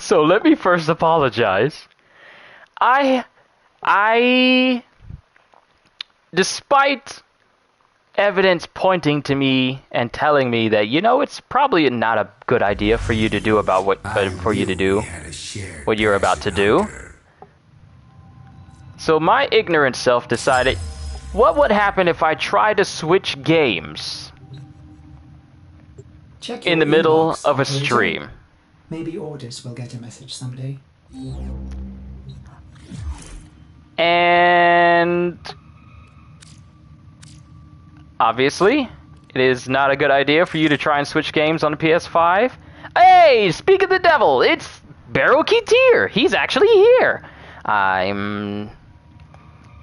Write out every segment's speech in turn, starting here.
So let me first apologize. I, despite evidence pointing to me and telling me that, you know, it's probably not a good idea for you to do about what you're about to do. So my ignorant self decided, what would happen if I tried to switch games in the middle of a stream? Maybe Orders will get a message someday. And obviously, it is not a good idea for you to try and switch games on the PS5. Hey, speak of the devil, it's Barrow Ketir. He's actually here.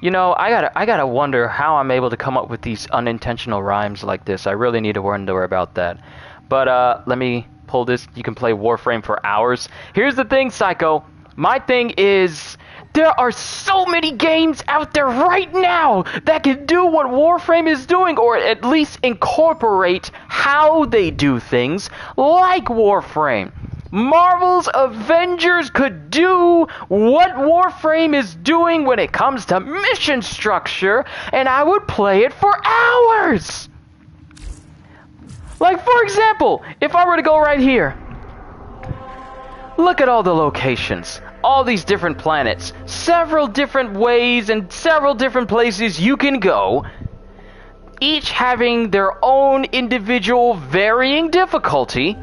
You know, I gotta wonder how I'm able to come up with these unintentional rhymes like this. I really need to wonder about that. But let me pull this. You can play Warframe for hours. Here's the thing, Psycho. My thing is, there are so many games out there right now that can do what Warframe is doing, or at least incorporate how they do things like Warframe. Marvel's Avengers could do what Warframe is doing when it comes to mission structure, and I would play it for hours! Like, for example, if I were to go right here, look at all the locations, all these different planets, several different ways and several different places you can go, each having their own individual varying difficulty,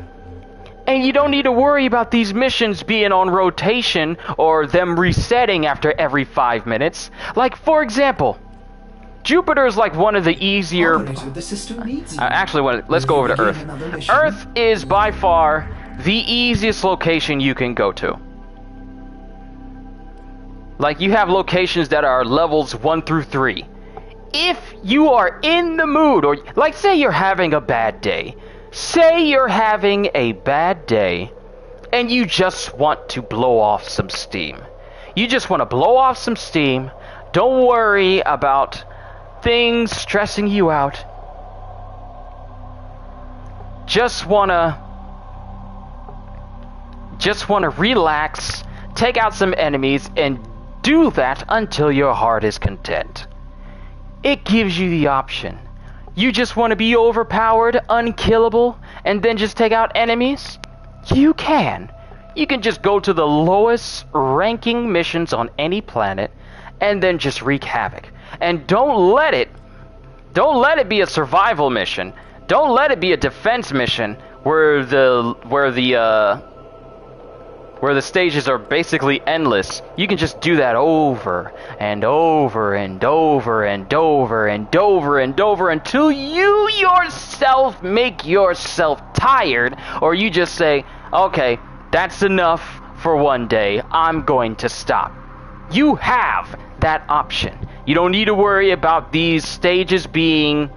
and you don't need to worry about these missions being on rotation or them resetting after every 5 minutes. Like, for example, Jupiter is like one of the easier... Actually, let's go over to Earth. Earth is by far the easiest location you can go to. Like, you have locations that are levels 1 through 3. If you are in the mood, or like, say you're having a bad day. Say you're having a bad day, and you just want to blow off some steam. You just want to blow off some steam. Don't worry about things stressing you out. Just wanna relax, take out some enemies, and do that until your heart is content. It gives you the option. You just want to be overpowered, unkillable, and then just take out enemies? You can. You can just go to the lowest ranking missions on any planet and then just wreak havoc. And don't let it be a survival mission. Don't let it be a defense mission where the stages are basically endless. You can just do that over and over and over and over and over and over until you yourself make yourself tired, or you just say, okay, that's enough for one day, I'm going to stop. You have that option. You don't need to worry about these stages being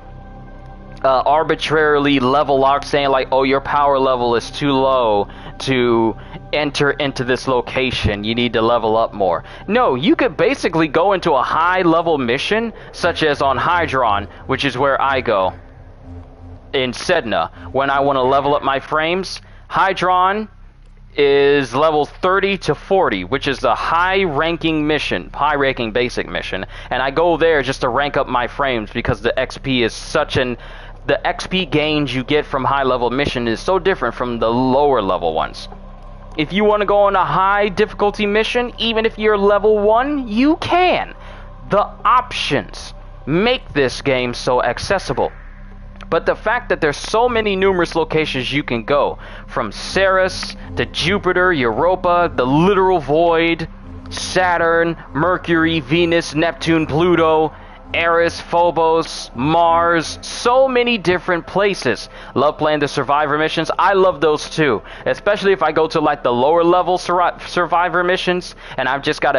arbitrarily level locked, saying like, oh, your power level is too low to enter into this location, you need to level up more. No, you could basically go into a high level mission, such as on Hydron, which is where I go in Sedna when I want to level up my frames. Hydron is level 30 to 40, which is the high ranking basic mission, and I go there just to rank up my frames because the XP is the XP gains you get from high level mission is so different from the lower level ones. If you want to go on a high difficulty mission, even if you're level 1, you can. The options make this game so accessible. But the fact that there's so many numerous locations you can go, from Ceres to Jupiter, Europa, the literal void, Saturn, Mercury, Venus, Neptune, Pluto, Eris, Phobos, Mars, so many different places. Love playing the survivor missions. I love those too, especially if I go to like the lower level survivor missions and I got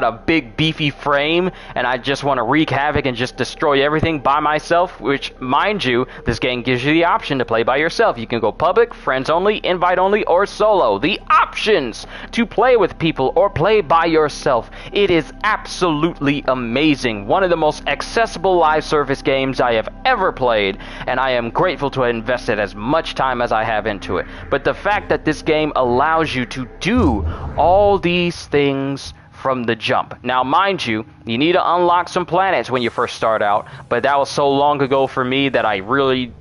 a big beefy frame and I just want to wreak havoc and just destroy everything by myself, which, mind you, this game gives you the option to play by yourself. You can go public, friends only, invite only, or solo. The options to play with people or play by yourself. It is absolutely amazing. amazing, one of the most accessible live service games I have ever played, and I am grateful to have invested as much time as I have into it. But the fact that this game allows you to do all these things from the jump. Now, mind you, you need to unlock some planets when you first start out, but that was so long ago for me that I really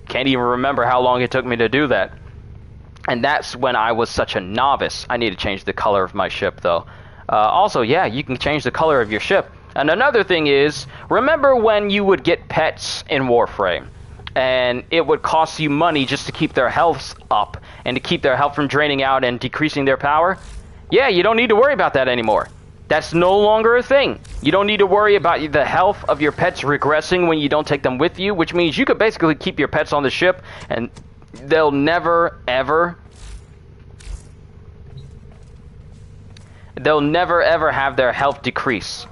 can't even remember how long it took me to do that. And that's when I was such a novice. I need to change the color of my ship, though. Also, yeah, you can change the color of your ship. And another thing is, remember when you would get pets in Warframe, and it would cost you money just to keep their health up, and to keep their health from draining out and decreasing their power? Yeah, you don't need to worry about that anymore. That's no longer a thing. You don't need to worry about the health of your pets regressing when you don't take them with you, which means you could basically keep your pets on the ship, and they'll never, ever have their health decrease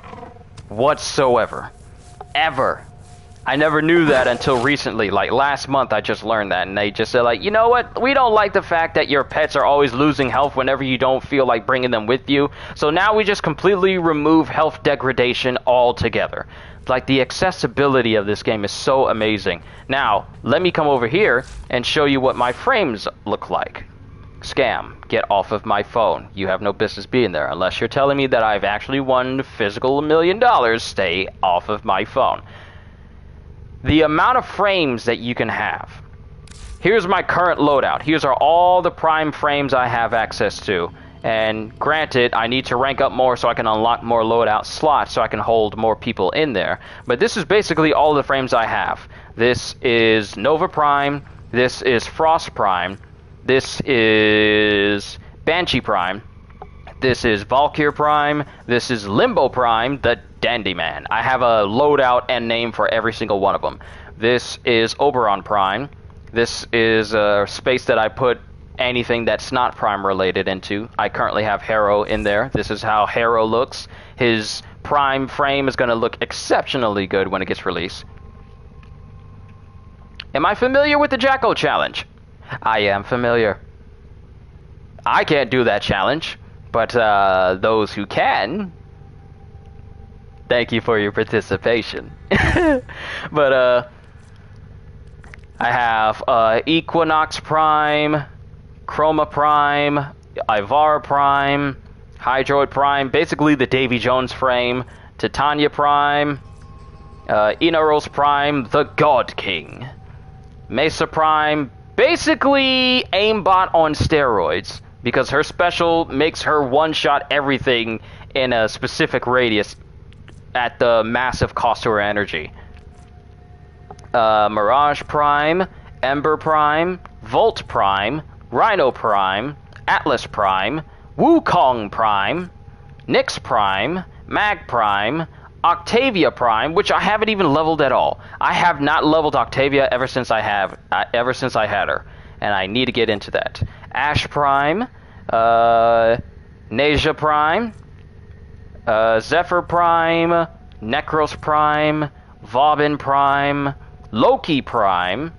whatsoever. Ever. I never knew that until recently. Like last month I just learned that, and they just said, like, you know what, we don't like the fact that your pets are always losing health whenever you don't feel like bringing them with you, so now we just completely remove health degradation altogether. Like, the accessibility of this game is so amazing. Now let me come over here and show you what my frames look like. Scam, get off of my phone. You have no business being there unless you're telling me that I've actually won physical $1 million. Stay off of my phone. The amount of frames that you can have. Here's my current loadout. Here's are all the prime frames I have access to. And granted, I need to rank up more so I can unlock more loadout slots so I can hold more people in there. But this is basically all the frames I have. This is Nova Prime. This is Frost Prime. This is Banshee Prime. This is Valkyr Prime. This is Limbo Prime, the Dandy Man. I have a loadout and name for every single one of them. This is Oberon Prime. This is a space that I put anything that's not Prime related into. I currently have Harrow in there. This is how Harrow looks. His Prime frame is going to look exceptionally good when it gets released. Am I familiar with the Jacko challenge? I am familiar. I can't do that challenge, but those who can, thank you for your participation. But I have Equinox Prime, Chroma Prime, Ivar Prime, Hydroid Prime, basically the Davy Jones frame, Titania Prime, Inaros Prime, the God King, Mesa Prime, basically aimbot on steroids, because her special makes her one-shot everything in a specific radius at the massive cost to her energy. Mirage Prime, Ember Prime, Volt Prime, Rhino Prime, Atlas Prime, Wukong Prime, Nyx Prime, Mag Prime, Octavia Prime, which I haven't even leveled at all. I have not leveled Octavia ever since I had her, and I need to get into that. Ash Prime, Nasia Prime, Zephyr Prime, Necros Prime, Vauban Prime, Loki Prime,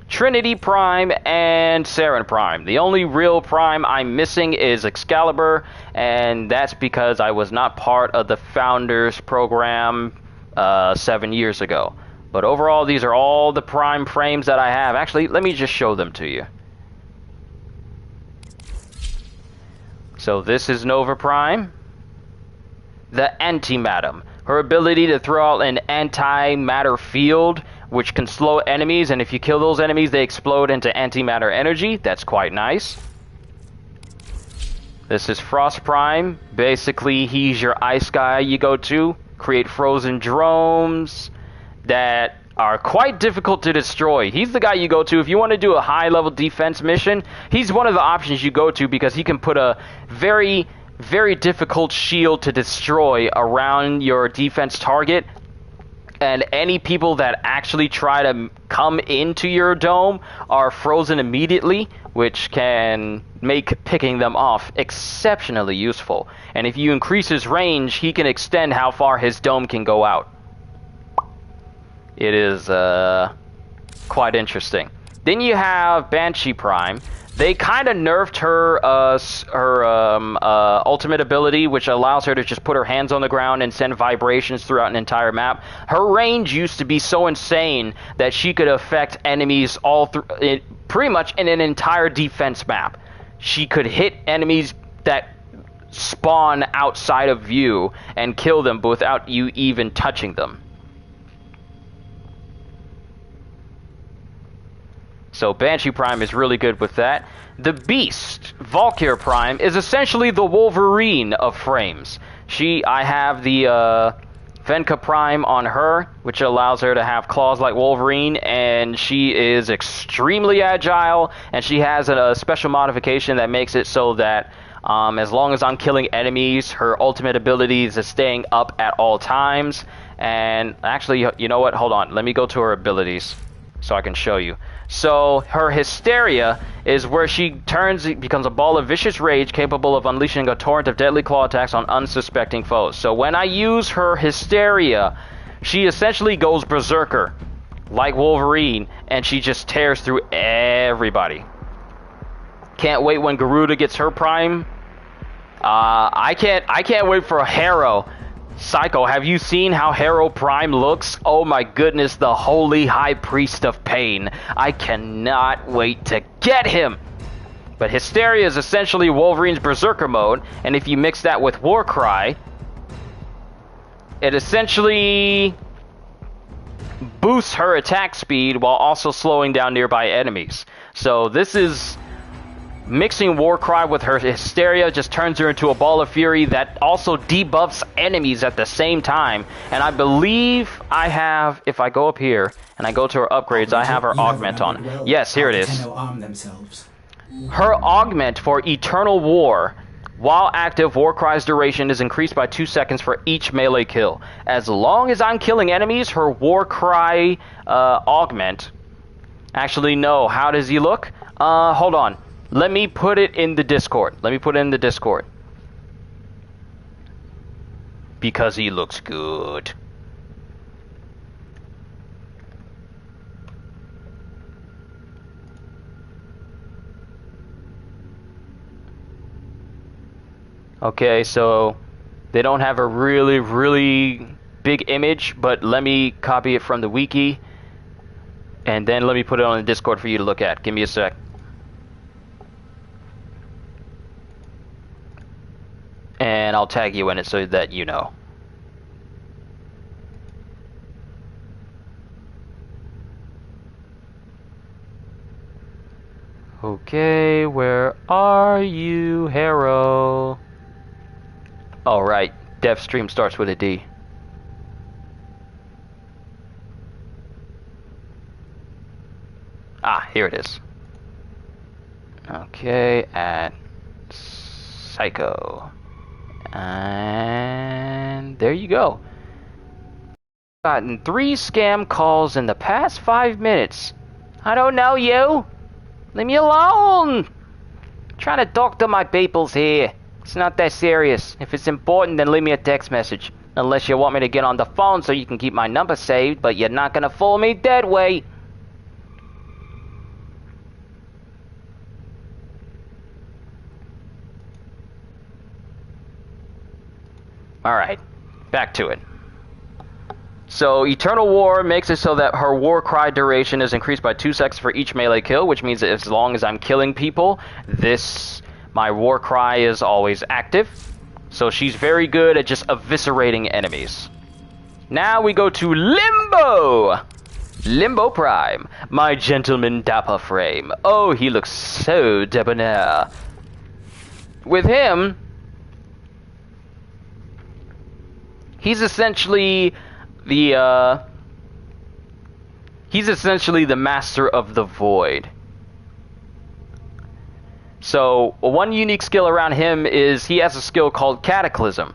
Trinity Prime, and Saren Prime. The only real Prime I'm missing is Excalibur, and that's because I was not part of the Founders program 7 years ago. But overall, these are all the Prime frames that I have. Actually, let me just show them to you. So this is Nova Prime, the Antimatter. Her ability to throw out an antimatter field, which can slow enemies, and if you kill those enemies, they explode into antimatter energy. That's quite nice. This is Frost Prime. Basically, he's your ice guy you go to. Create frozen drones that are quite difficult to destroy. He's the guy you go to if you want to do a high-level defense mission. He's one of the options you go to because he can put a very, very difficult shield to destroy around your defense target. And any people that actually try to come into your dome are frozen immediately, which can make picking them off exceptionally useful. And if you increase his range, he can extend how far his dome can go out. It is quite interesting. Then you have Banshee Prime. They kind of nerfed her ultimate ability, which allows her to just put her hands on the ground and send vibrations throughout an entire map. Her range used to be so insane that she could affect enemies all through, pretty much in an entire defense map. She could hit enemies that spawn outside of view and kill them without you even touching them. So Banshee Prime is really good with that. The Beast, Valkyr Prime, is essentially the Wolverine of frames. I have the Valkyr Prime on her, which allows her to have claws like Wolverine, and she is extremely agile, and she has a special modification that makes it so that as long as I'm killing enemies, her ultimate abilities is staying up at all times. And actually, you know what? Hold on. Let me go to her abilities so I can show you. So her Hysteria is where she becomes a ball of vicious rage capable of unleashing a torrent of deadly claw attacks on unsuspecting foes. So when I use her Hysteria, she essentially goes berserker like Wolverine, and she just tears through everybody. Can't wait when Garuda gets her prime. I can't wait for a Harrow. Psycho, have you seen how Harrow Prime looks? Oh my goodness, the holy high priest of pain. I cannot wait to get him. But Hysteria is essentially Wolverine's berserker mode, and if you mix that with Warcry, it essentially boosts her attack speed while also slowing down nearby enemies. So this is mixing Warcry with her Hysteria, just turns her into a ball of fury that also debuffs enemies at the same time. And I believe I have, if I go up here and I go to her upgrades, I have her augment on. Well, yes, here it is. Tenno arm themselves. Her augment for Eternal War. While active, Warcry's duration is increased by 2 seconds for each melee kill. As long as I'm killing enemies, her Warcry augment. Actually, no. How does he look? Hold on. Let me put it in the Discord. Because he looks good. Okay, so they don't have a really big image, but let me copy it from the wiki, and then let me put it on the Discord for you to look at. Give me a sec. And I'll tag you in it so that you know. Okay, where are you, Harrow? Alright, dev stream starts with a D. Ah, here it is. Okay, at Psycho. And there you go. Gotten 3 scam calls in the past 5 minutes. I don't know you. Leave me alone. I'm trying to talk to my peoples here. It's not that serious. If it's important, then leave me a text message. Unless you want me to get on the phone so you can keep my number saved, but you're not gonna fool me that way. Alright, back to it. So, Eternal War makes it so that her Warcry duration is increased by 2 seconds for each melee kill, which means that as long as I'm killing people, my Warcry is always active. So she's very good at just eviscerating enemies. Now we go to Limbo! Limbo Prime, my gentleman dapper frame. Oh, he looks so debonair. With him, he's essentially the master of the void. So one unique skill around him is he has a skill called Cataclysm,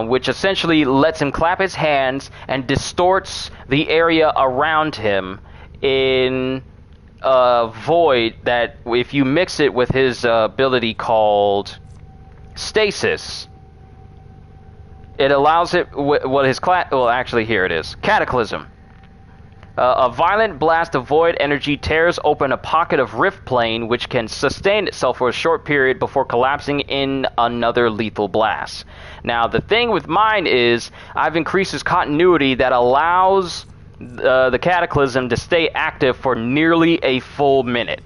which essentially lets him clap his hands and distorts the area around him in a void that, if you mix it with his ability called Stasis, it allows it. Well, actually, here it is. Cataclysm. A violent blast of void energy tears open a pocket of rift plane which can sustain itself for a short period before collapsing in another lethal blast. Now, the thing with mine is I've increased this continuity that allows the Cataclysm to stay active for nearly a full minute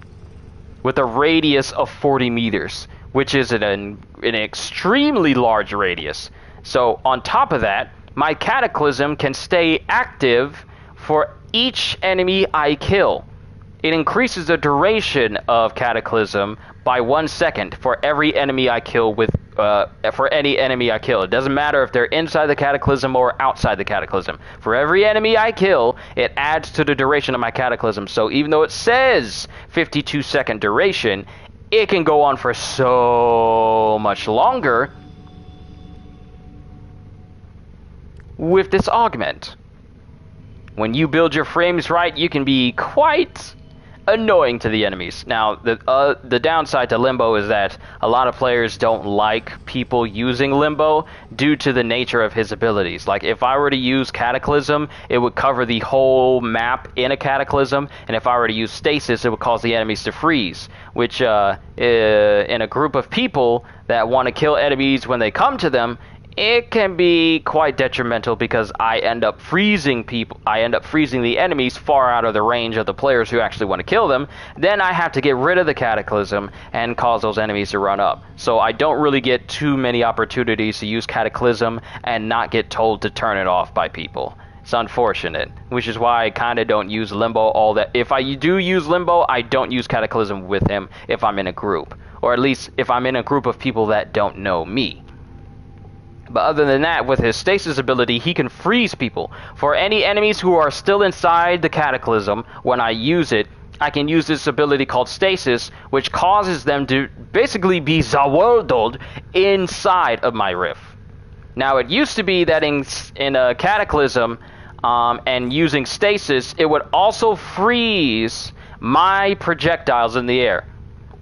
with a radius of 40 meters, which is an extremely large radius. So on top of that, my Cataclysm can stay active for each enemy I kill. It increases the duration of Cataclysm by 1 second for every enemy I kill for any enemy I kill. It doesn't matter if they're inside the Cataclysm or outside the Cataclysm. For every enemy I kill, it adds to the duration of my Cataclysm. So even though it says 52-second duration, it can go on for so much longer with this augment. When you build your frames right, you can be quite annoying to the enemies. Now, the downside to Limbo is that a lot of players don't like people using Limbo due to the nature of his abilities. Like, if I were to use Cataclysm, it would cover the whole map in a Cataclysm, and if I were to use Stasis, it would cause the enemies to freeze, which in a group of people that want to kill enemies when they come to them, it can be quite detrimental because I end up freezing the enemies far out of the range of the players who actually want to kill them. Then I have to get rid of the Cataclysm and cause those enemies to run up. So I don't really get too many opportunities to use Cataclysm and not get told to turn it off by people. It's unfortunate, which is why I kind of don't use Limbo all that. If I do use Limbo, I don't use Cataclysm with him if I'm in a group. Or at least if I'm in a group of people that don't know me. But other than that, with his Stasis ability, he can freeze people. For any enemies who are still inside the Cataclysm, when I use it, I can use this ability called Stasis, which causes them to basically be zawardled inside of my rift. Now, it used to be that in a Cataclysm, and using Stasis, it would also freeze my projectiles in the air.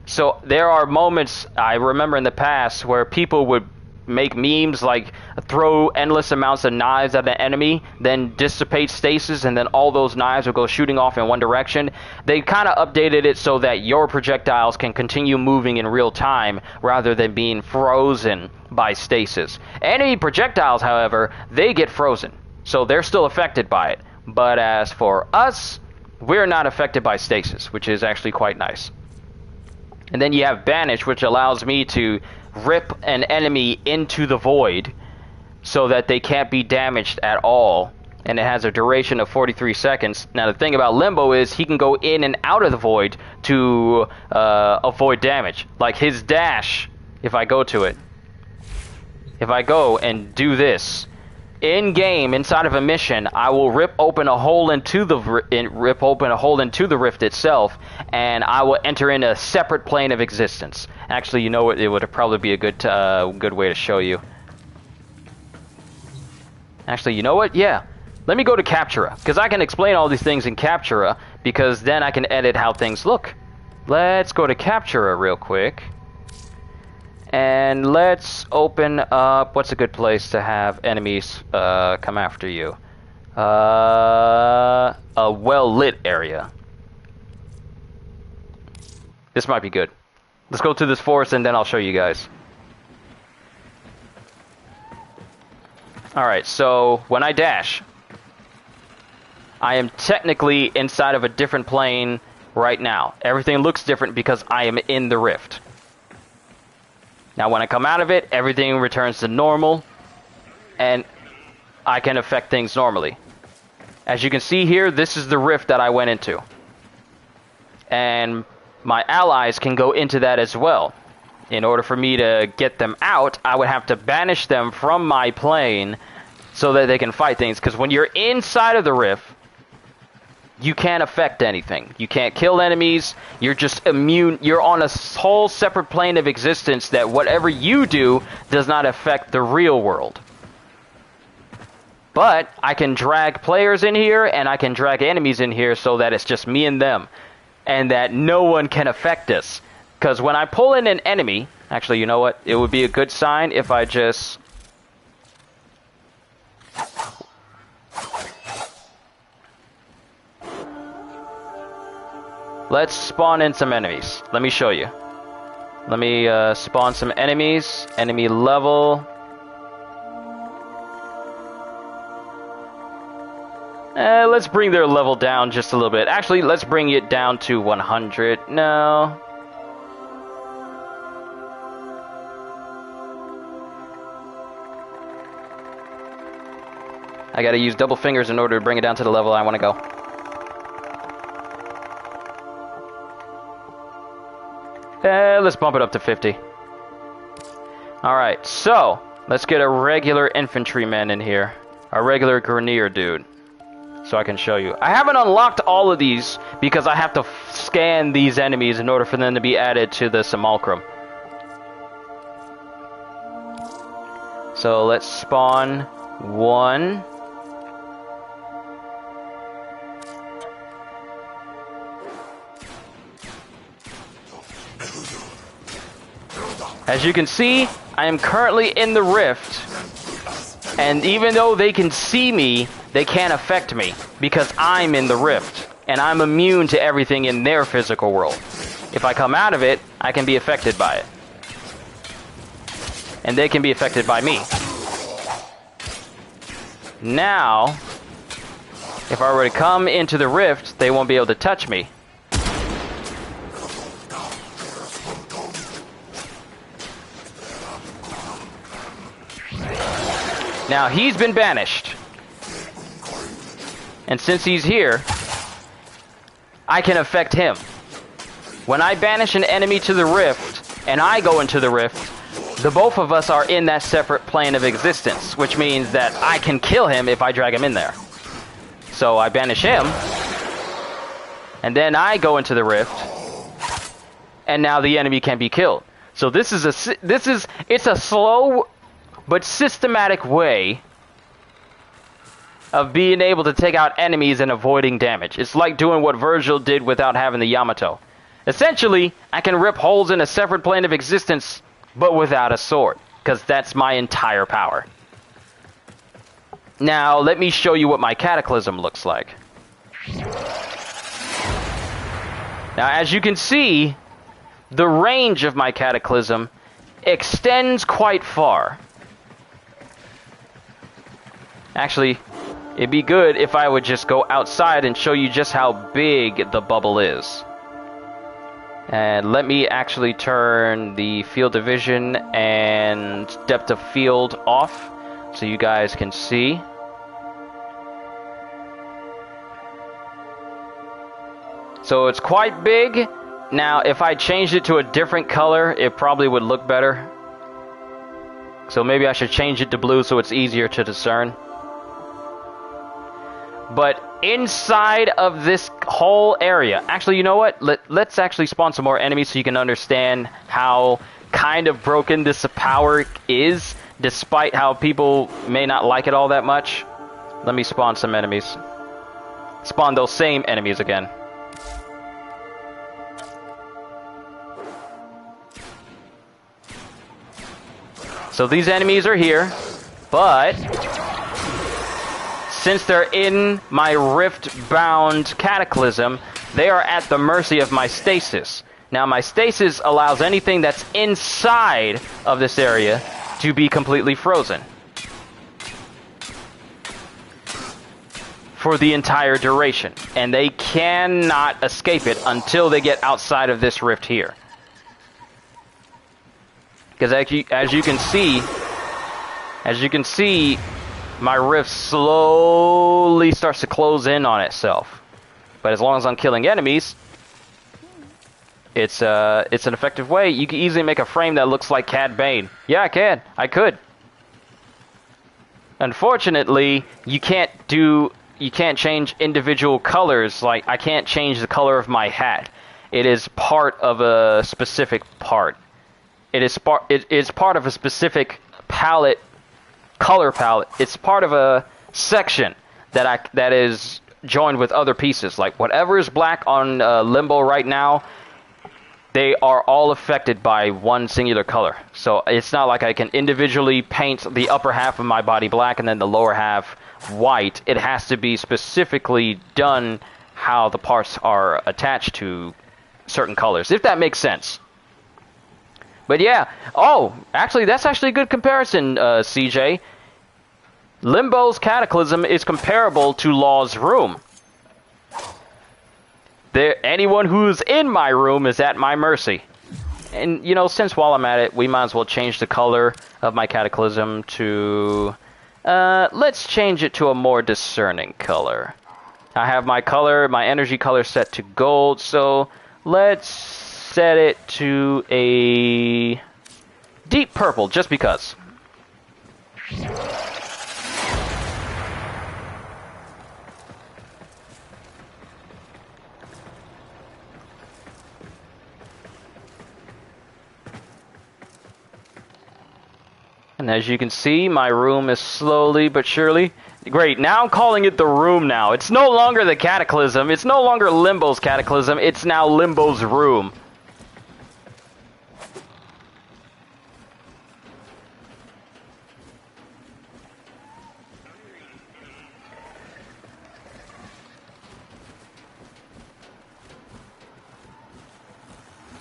So there are moments I remember in the past where people would make memes like throw endless amounts of knives at the enemy, then dissipate Stasis, and then all those knives will go shooting off in one direction. They kind of updated it so that your projectiles can continue moving in real time rather than being frozen by Stasis. Enemy projectiles, however, they get frozen, so they're still affected by it. But as for us, we're not affected by Stasis, which is actually quite nice. And then you have Banish, which allows me to rip an enemy into the void so that they can't be damaged at all, and it has a duration of 43 seconds. Now, the thing about Limbo is he can go in and out of the void to avoid damage. Like his dash, if I go to it, if I go and do this in game inside of a mission, I will rip open a hole into the rift itself, and I will enter in a separate plane of existence. Actually, you know what? It would probably be a good way to show you. Actually, you know what? Yeah. Let me go to Captura, because I can explain all these things in Captura, because then I can edit how things look. Let's go to Captura real quick. And let's open up, what's a good place to have enemies come after you? A well-lit area. This might be good. Let's go to this forest and then I'll show you guys. Alright, so when I dash, I am technically inside of a different plane right now. Everything looks different because I am in the rift. Now when I come out of it, everything returns to normal, and I can affect things normally. As you can see here, this is the rift that I went into. And my allies can go into that as well. In order for me to get them out, I would have to banish them from my plane so that they can fight things. Because when you're inside of the rift, you can't affect anything. You can't kill enemies. You're just immune. You're on a whole separate plane of existence that whatever you do does not affect the real world. But I can drag players in here and I can drag enemies in here so that it's just me and them. And that no one can affect us. Because when I pull in an enemy... Actually, you know what? It would be a good sign if I just... Let's spawn in some enemies. Let me show you. Let me spawn some enemies. Enemy level. Let's bring their level down just a little bit. Actually, let's bring it down to 100. No. I gotta use double fingers in order to bring it down to the level I want to go. Let's bump it up to 50. Alright, so let's get a regular infantryman in here. A regular Grenier dude. So I can show you. I haven't unlocked all of these because I have to scan these enemies in order for them to be added to the Simulacrum. So let's spawn one. As you can see, I am currently in the rift, and even though they can see me, they can't affect me, because I'm in the rift, and I'm immune to everything in their physical world. If I come out of it, I can be affected by it. And they can be affected by me. Now, if I were to come into the rift, they won't be able to touch me. Now, he's been banished. And since he's here, I can affect him. When I banish an enemy to the rift, and I go into the rift, the both of us are in that separate plane of existence, which means that I can kill him if I drag him in there. So I banish him, and then I go into the rift, and now the enemy can be killed. So it's a slow but systematic way of being able to take out enemies and avoiding damage. It's like doing what Virgil did without having the Yamato. Essentially, I can rip holes in a separate plane of existence, but without a sword, because that's my entire power. Now, let me show you what my Cataclysm looks like. Now, as you can see, the range of my Cataclysm extends quite far. Actually, it'd be good if I would just go outside and show you just how big the bubble is. And let me actually turn the field of vision and depth of field off so you guys can see. So it's quite big. Now, if I changed it to a different color, it probably would look better. So maybe I should change it to blue so it's easier to discern. But inside of this whole area, actually, you know what? Let's actually spawn some more enemies so you can understand how kind of broken this power is, despite how people may not like it all that much. Let me spawn some enemies. Spawn those same enemies again. So these enemies are here, but since they're in my rift-bound Cataclysm, they are at the mercy of my stasis. Now, my stasis allows anything that's inside of this area to be completely frozen for the entire duration, and they cannot escape it until they get outside of this rift here. Because as you can see, my rift slowly starts to close in on itself. But as long as I'm killing enemies, it's an effective way. You can easily make a frame that looks like Cad Bane. Yeah, I can. I could. Unfortunately, you can't change individual colors. Like, I can't change the color of my hat. It is part of a specific part. It is part of a specific palette. Color palette. It's part of a section that is joined with other pieces. Like whatever is black on Limbo right now, they are all affected by one singular color. So it's not like I can individually paint the upper half of my body black and then the lower half white. It has to be specifically done how the parts are attached to certain colors, if that makes sense. But yeah, oh, actually, that's actually a good comparison, CJ. Limbo's Cataclysm is comparable to Law's room. Anyone who's in my room is at my mercy. And, you know, since while I'm at it, we might as well change the color of my Cataclysm to... let's change it to a more discerning color. I have my color, my energy color set to gold, so let's set it to a deep purple, just because. And as you can see, my room is slowly but surely... Great, now I'm calling it the room now. It's no longer the Cataclysm. It's no longer Limbo's Cataclysm. It's now Limbo's room.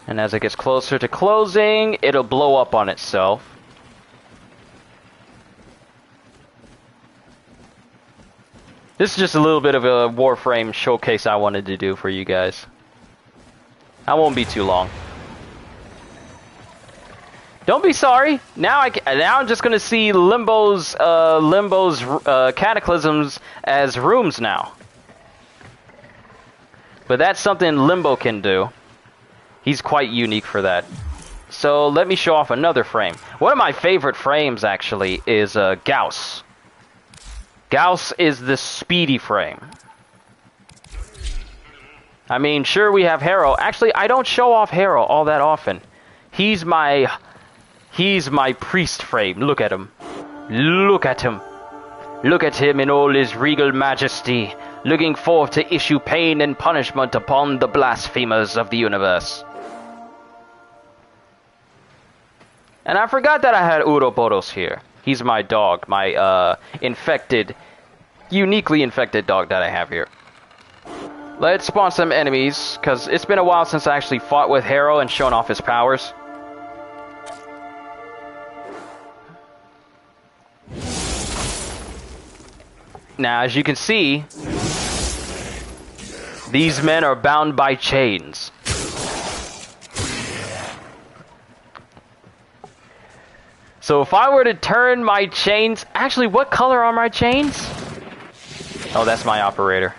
And as it gets closer to closing, it'll blow up on itself. This is just a little bit of a Warframe showcase I wanted to do for you guys. I won't be too long. Don't be sorry. Now I'm just gonna see Limbo's Cataclysms as rooms now. But that's something Limbo can do. He's quite unique for that. So let me show off another frame. One of my favorite frames actually is Gauss. Gauss is the speedy frame. I mean, sure, we have Harrow. Actually, I don't show off Harrow all that often. He's my priest frame. Look at him. Look at him. Look at him in all his regal majesty, looking forth to issue pain and punishment upon the blasphemers of the universe. And I forgot that I had Ouroboros here. He's my dog, my uniquely infected dog that I have here. Let's spawn some enemies, because it's been a while since I actually fought with Harrow and shown off his powers. Now, as you can see, these men are bound by chains. So if I were to turn my chains... Actually, what color are my chains? Oh, that's my operator.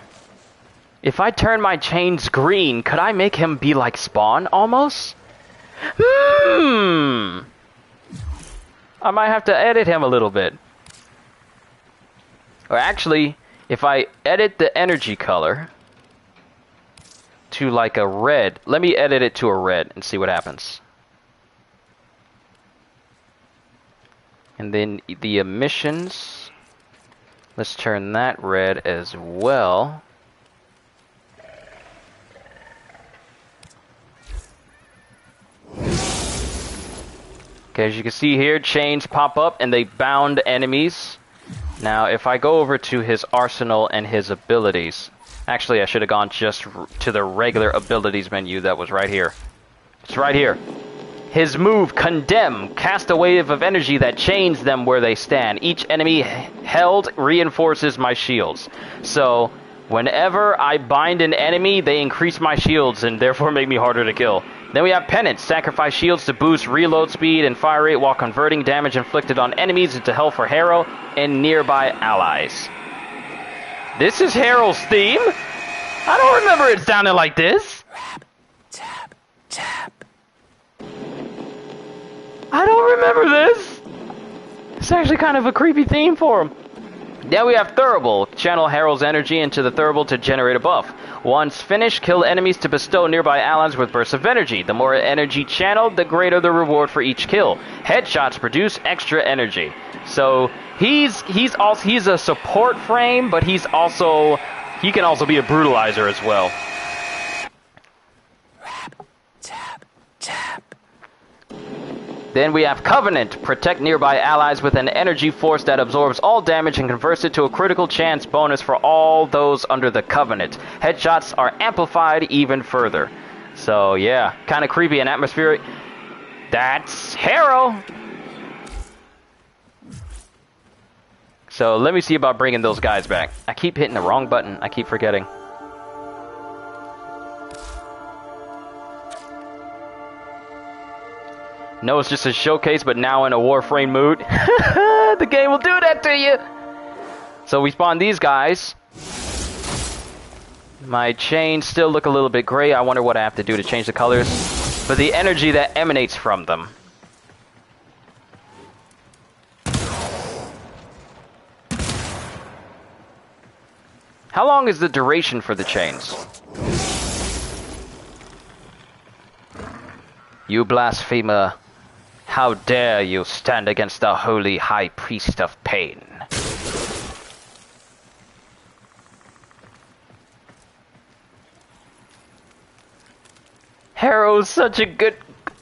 If I turn my chains green, could I make him be like Spawn, almost? I might have to edit him a little bit. Or actually, if I edit the energy color to like a red... Let me edit it to a red and see what happens. And then the emissions, let's turn that red as well. Okay, as you can see here, chains pop up and they bound enemies. Now, if I go over to his arsenal and his abilities, actually I should have gone just to the regular abilities menu that was right here. It's right here. His move, Condemn, cast a wave of energy that chains them where they stand. Each enemy held reinforces my shields. So, whenever I bind an enemy, they increase my shields and therefore make me harder to kill. Then we have Penance, sacrifice shields to boost reload speed and fire rate while converting damage inflicted on enemies into health for Harrow and nearby allies. This is Harrow's theme? I don't remember it sounding like this. Tap, tap. I don't remember this. It's actually kind of a creepy theme for him. Then we have Thurible. Channel Harrow's energy into the Thurible to generate a buff. Once finished, kill enemies to bestow nearby allies with bursts of energy. The more energy channeled, the greater the reward for each kill. Headshots produce extra energy. So he's a support frame, but he can also be a brutalizer as well. Then we have Covenant. Protect nearby allies with an energy force that absorbs all damage and converts it to a critical chance bonus for all those under the Covenant. Headshots are amplified even further. So yeah, kind of creepy and atmospheric. That's Harrow. So let me see about bringing those guys back. I keep hitting the wrong button. I keep forgetting. No, it's just a showcase, but now in a Warframe mood. The game will do that to you. So we spawn these guys. My chains still look a little bit gray. I wonder what I have to do to change the colors. But the energy that emanates from them. How long is the duration for the chains? You blasphemer. How dare you stand against the holy high priest of pain? Harrow's such a good...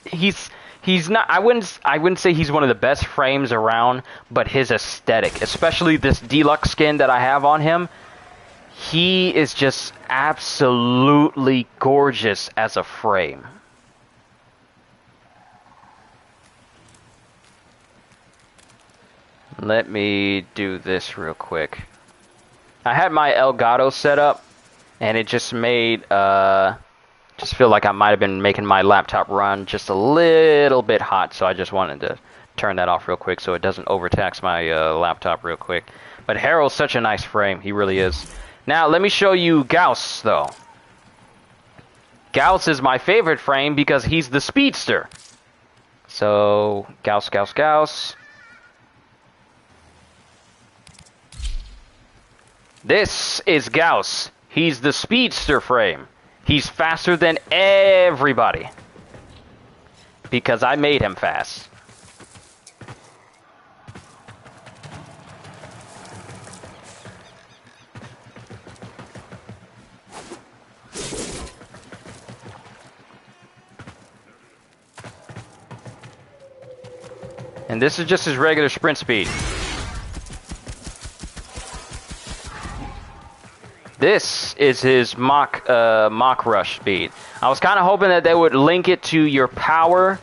He's not... I wouldn't say he's one of the best frames around, but his aesthetic, especially this deluxe skin that I have on him, he is just absolutely gorgeous as a frame. Let me do this real quick. I had my Elgato set up, and it just made, just feel like I might have been making my laptop run just a little bit hot, so I just wanted to turn that off real quick so it doesn't overtax my laptop real quick. But Harrow's such a nice frame, he really is. Now, let me show you Gauss, though. Gauss is my favorite frame because he's the speedster. So, Gauss, Gauss, Gauss. This is Gauss. He's the speedster frame. He's faster than everybody. Because I made him fast. And this is just his regular sprint speed. This is his mock rush speed. I was kind of hoping that they would link it to your power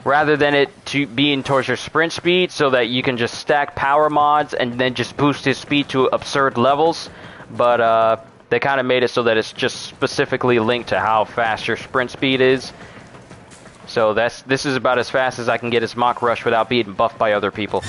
rather than it to being towards your sprint speed, so that you can just stack power mods and then just boost his speed to absurd levels. But they kind of made it so that it's just specifically linked to how fast your sprint speed is. So this is about as fast as I can get his mock rush without being buffed by other people.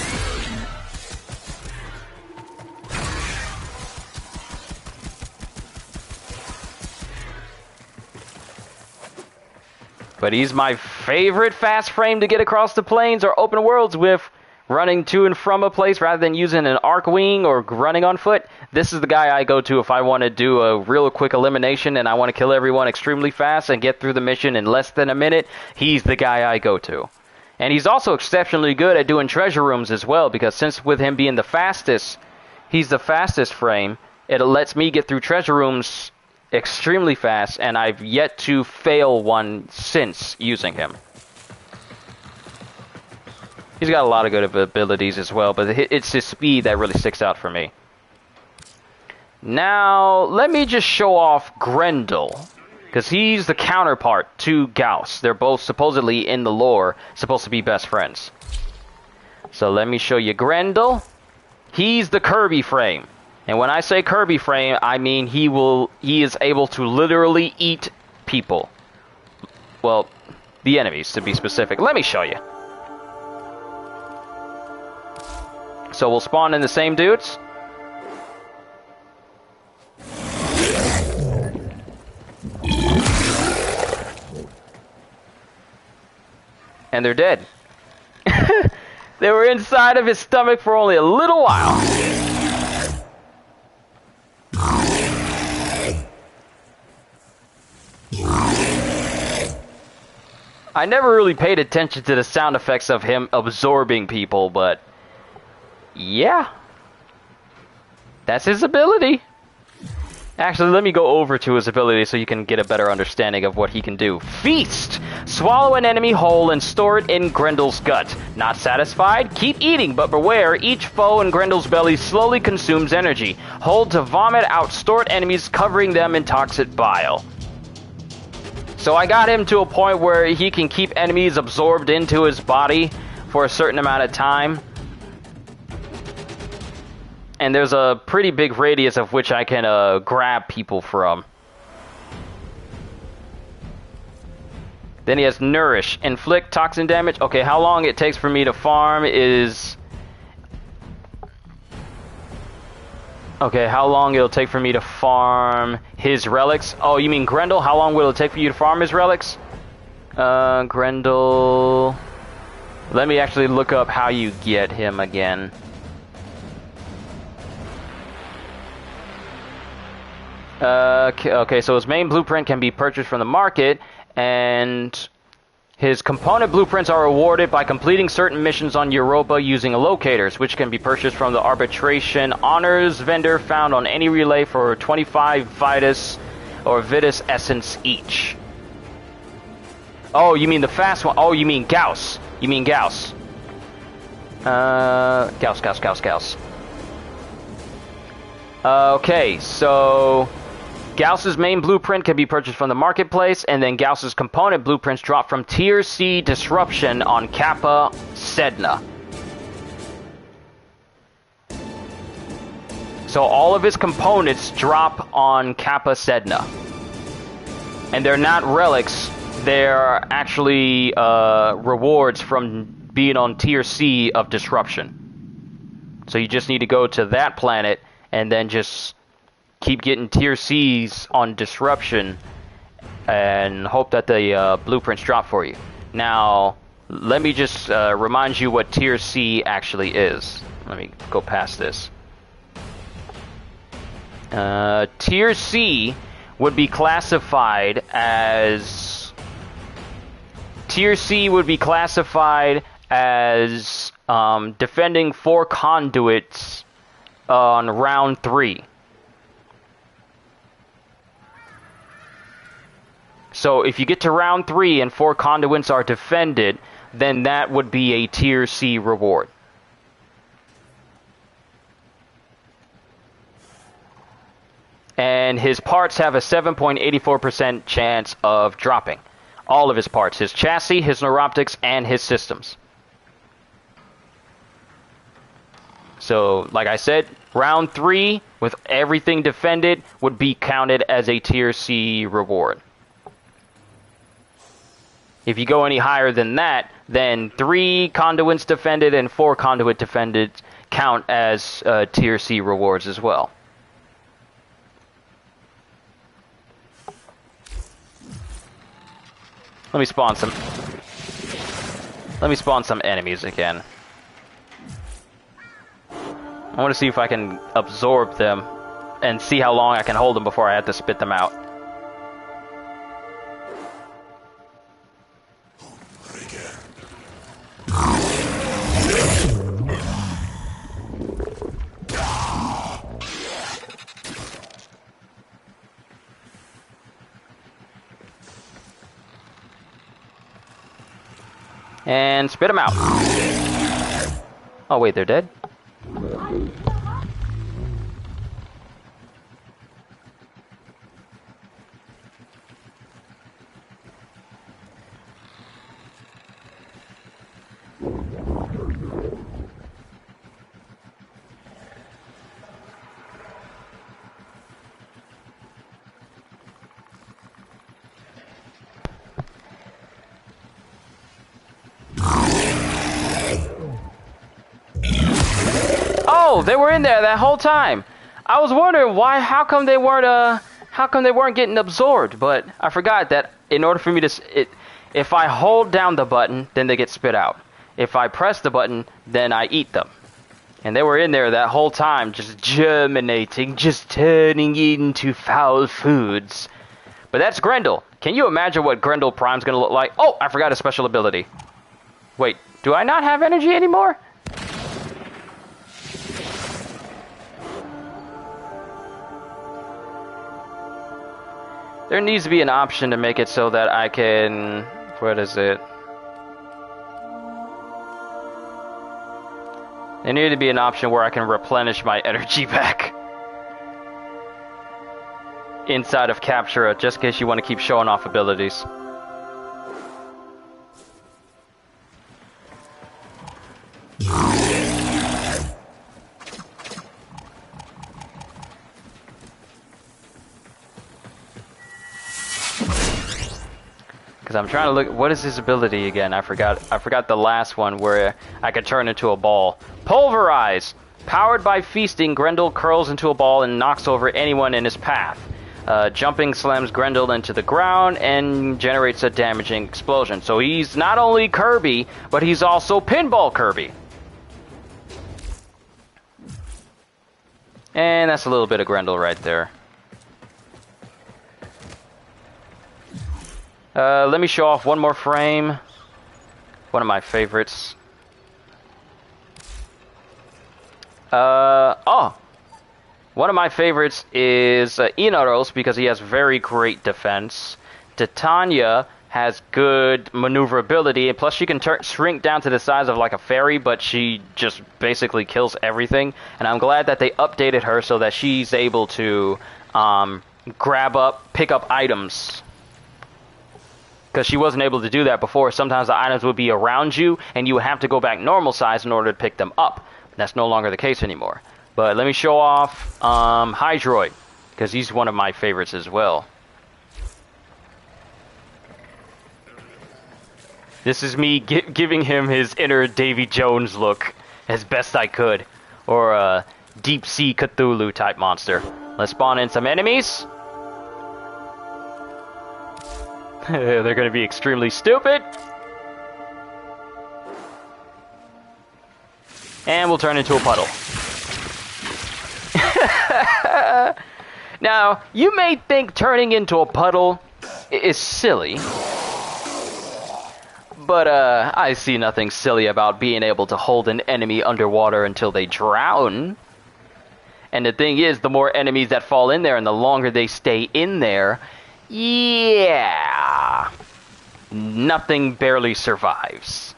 But he's my favorite fast frame to get across the plains or open worlds with, running to and from a place rather than using an arc wing or running on foot. This is the guy I go to if I want to do a real quick elimination and I want to kill everyone extremely fast and get through the mission in less than a minute. He's the guy I go to. And he's also exceptionally good at doing treasure rooms as well, because since with him being the fastest, he's the fastest frame, it lets me get through treasure rooms extremely fast, and I've yet to fail one since using him. He's got a lot of good abilities as well, but it's his speed that really sticks out for me. Now, let me just show off Grendel, because he's the counterpart to Gauss. They're both supposedly in the lore supposed to be best friends. So let me show you Grendel. He's the Kirby frame. And when I say Kirby frame, I mean he is able to literally eat people. Well, the enemies, to be specific. Let me show you. So we'll spawn in the same dudes. And they're dead. They were inside of his stomach for only a little while. I never really paid attention to the sound effects of him absorbing people, but yeah, that's his ability. Actually, let me go over to his ability so you can get a better understanding of what he can do. Feast! Swallow an enemy whole and store it in Grendel's gut. Not satisfied? Keep eating, but beware, each foe in Grendel's belly slowly consumes energy. Hold to vomit out stored enemies, covering them in toxic bile. So I got him to a point where he can keep enemies absorbed into his body for a certain amount of time. And there's a pretty big radius of which I can grab people from. Then he has Nourish. Inflict toxin damage. Okay, how long it takes for me to farm is... Okay, how long it'll take for me to farm his relics. Oh, you mean Grendel? How long will it take for you to farm his relics? Grendel... Let me actually look up how you get him again. Okay, so his main blueprint can be purchased from the market, and his component blueprints are awarded by completing certain missions on Europa using locators, which can be purchased from the Arbitration Honors vendor found on any relay for 25 Vitus or Vitus Essence each. Oh, you mean the fast one? Oh, you mean Gauss. You mean Gauss. Gauss. Okay, so... Gauss's main blueprint can be purchased from the marketplace, and then Gauss's component blueprints drop from Tier C Disruption on Kappa Sedna. So all of his components drop on Kappa Sedna. And they're not relics, they're actually rewards from being on Tier C of Disruption. So you just need to go to that planet, and then just... keep getting Tier C's on Disruption and hope that the blueprints drop for you. Now, let me just remind you what Tier C actually is. Let me go past this. Tier C would be classified as... Tier C would be classified as defending 4 conduits on round 3. So if you get to round 3 and 4 conduits are defended, then that would be a Tier C reward. And his parts have a 7.84% chance of dropping. All of his parts. His chassis, his neuroptics, and his systems. So, like I said, round 3, with everything defended, would be counted as a Tier C reward. If you go any higher than that, then 3 conduits defended and 4 conduit defended count as Tier C rewards as well. Let me spawn some enemies again. I want to see if I can absorb them and see how long I can hold them before I have to spit them out. And spit them out. Oh wait, they're dead? Oh, they were in there that whole time. I was wondering why. How come they weren't getting absorbed? But I forgot that in order for me to, if I hold down the button, then they get spit out. If I press the button, then I eat them. And they were in there that whole time, just germinating, just turning into foul foods. But that's Grendel. Can you imagine what Grendel Prime's gonna look like? Oh, I forgot his special ability. Wait, do I not have energy anymore? There needs to be an option to make it so that I can... What is it? There needs to be an option where I can replenish my energy back. Inside of Captura, just in case you want to keep showing off abilities. Because I'm trying to look... What is his ability again? I forgot the last one where I could turn into a ball. Pulverize! Powered by feasting, Grendel curls into a ball and knocks over anyone in his path. Jumping slams Grendel into the ground and generates a damaging explosion. So he's not only Kirby, but he's also Pinball Kirby. And that's a little bit of Grendel right there. Let me show off one more frame. One of my favorites. One of my favorites is Inaros because he has very great defense. Titania has good maneuverability, and plus she can shrink down to the size of like a fairy, but she just basically kills everything. And I'm glad that they updated her so that she's able to pick up items. Because she wasn't able to do that before. Sometimes the items would be around you, and you would have to go back normal size in order to pick them up. That's no longer the case anymore. But let me show off Hydroid, because he's one of my favorites as well. This is me giving him his inner Davy Jones look as best I could. Or a deep sea Cthulhu type monster. Let's spawn in some enemies. They're going to be extremely stupid. And we'll turn into a puddle. Now, you may think turning into a puddle is silly. But I see nothing silly about being able to hold an enemy underwater until they drown. And the thing is, the more enemies that fall in there and the longer they stay in there, yeah, nothing barely survives.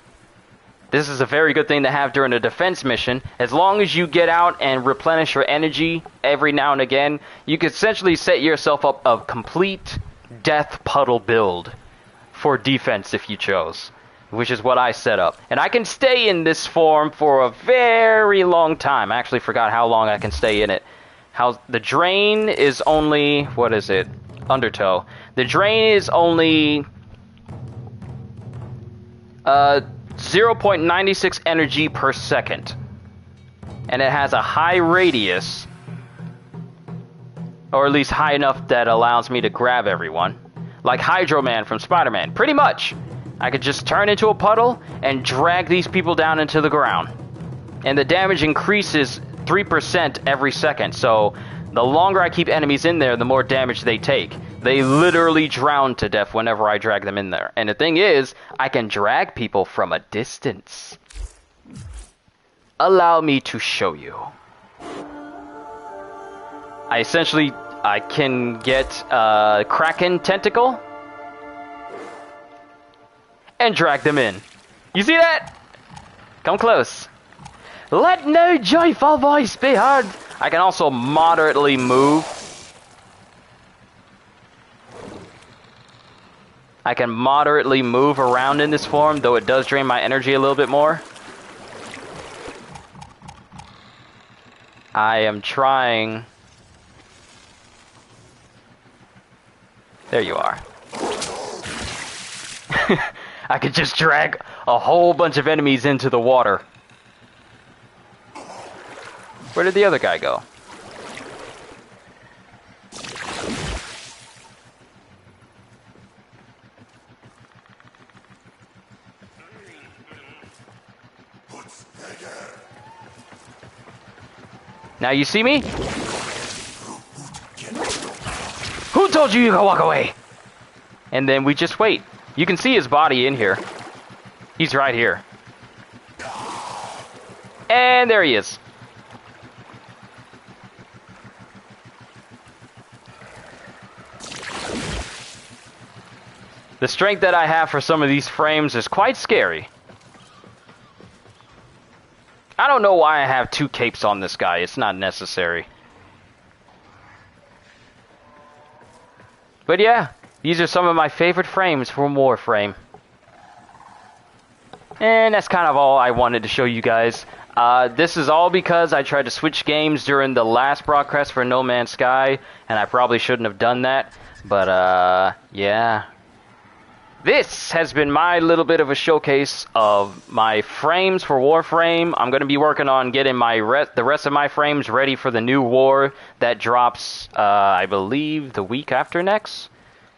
This is a very good thing to have during a defense mission. As long as you get out and replenish your energy every now and again, you can essentially set yourself up a complete death puddle build for defense if you chose, which is what I set up. And I can stay in this form for a very long time. I actually forgot how long I can stay in it. The drain is only, what is it? Undertow. The drain is only 0.96 energy per second. And it has a high radius, or at least high enough that allows me to grab everyone. Like Hydro Man from Spider-Man. Pretty much. I could just turn into a puddle and drag these people down into the ground. And the damage increases 3% every second, so the longer I keep enemies in there, the more damage they take. They literally drown to death whenever I drag them in there. And the thing is, I can drag people from a distance. Allow me to show you. I can get Kraken Tentacle and drag them in. You see that? Come close. Let no joyful voice be heard. I can also moderately move. I can moderately move around in this form, though it does drain my energy a little bit more. I am trying. There you are. I could just drag a whole bunch of enemies into the water. Where did the other guy go? Now you see me? Who told you you could walk away? And then we just wait. You can see his body in here. He's right here. And there he is. The strength that I have for some of these frames is quite scary. I don't know why I have 2 capes on this guy. It's not necessary. But yeah, these are some of my favorite frames from Warframe. And that's kind of all I wanted to show you guys. This is all because I tried to switch games during the last broadcast for No Man's Sky, and I probably shouldn't have done that. But, yeah. This has been my little bit of a showcase of my frames for Warframe. I'm going to be working on getting the rest of my frames ready for the new war that drops, I believe, the week after next,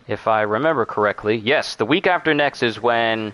if I remember correctly. Yes, the week after next is when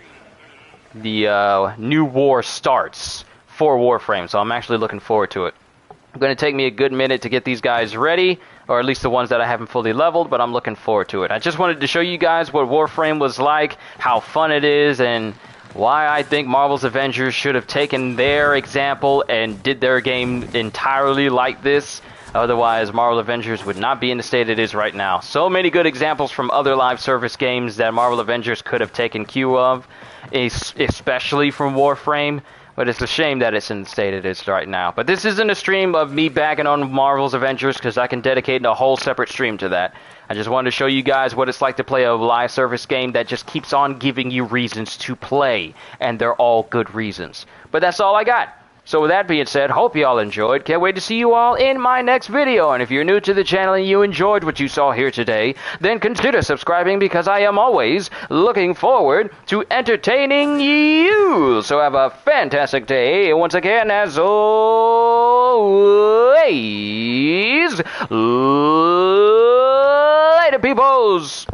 the new war starts for Warframe, so I'm actually looking forward to it. It's going to take me a good minute to get these guys ready, or at least the ones that I haven't fully leveled, but I'm looking forward to it. I just wanted to show you guys what Warframe was like, how fun it is, and why I think Marvel's Avengers should have taken their example and did their game entirely like this. Otherwise, Marvel Avengers would not be in the state it is right now. So many good examples from other live service games that Marvel Avengers could have taken cue of, especially from Warframe. But it's a shame that it's in the state it is right now. But this isn't a stream of me bagging on Marvel's Avengers, because I can dedicate a whole separate stream to that. I just wanted to show you guys what it's like to play a live service game that just keeps on giving you reasons to play. And they're all good reasons. But that's all I got. So with that being said, hope you all enjoyed. Can't wait to see you all in my next video. And if you're new to the channel and you enjoyed what you saw here today, then consider subscribing, because I am always looking forward to entertaining you. So have a fantastic day. Once again, as always, later, peoples.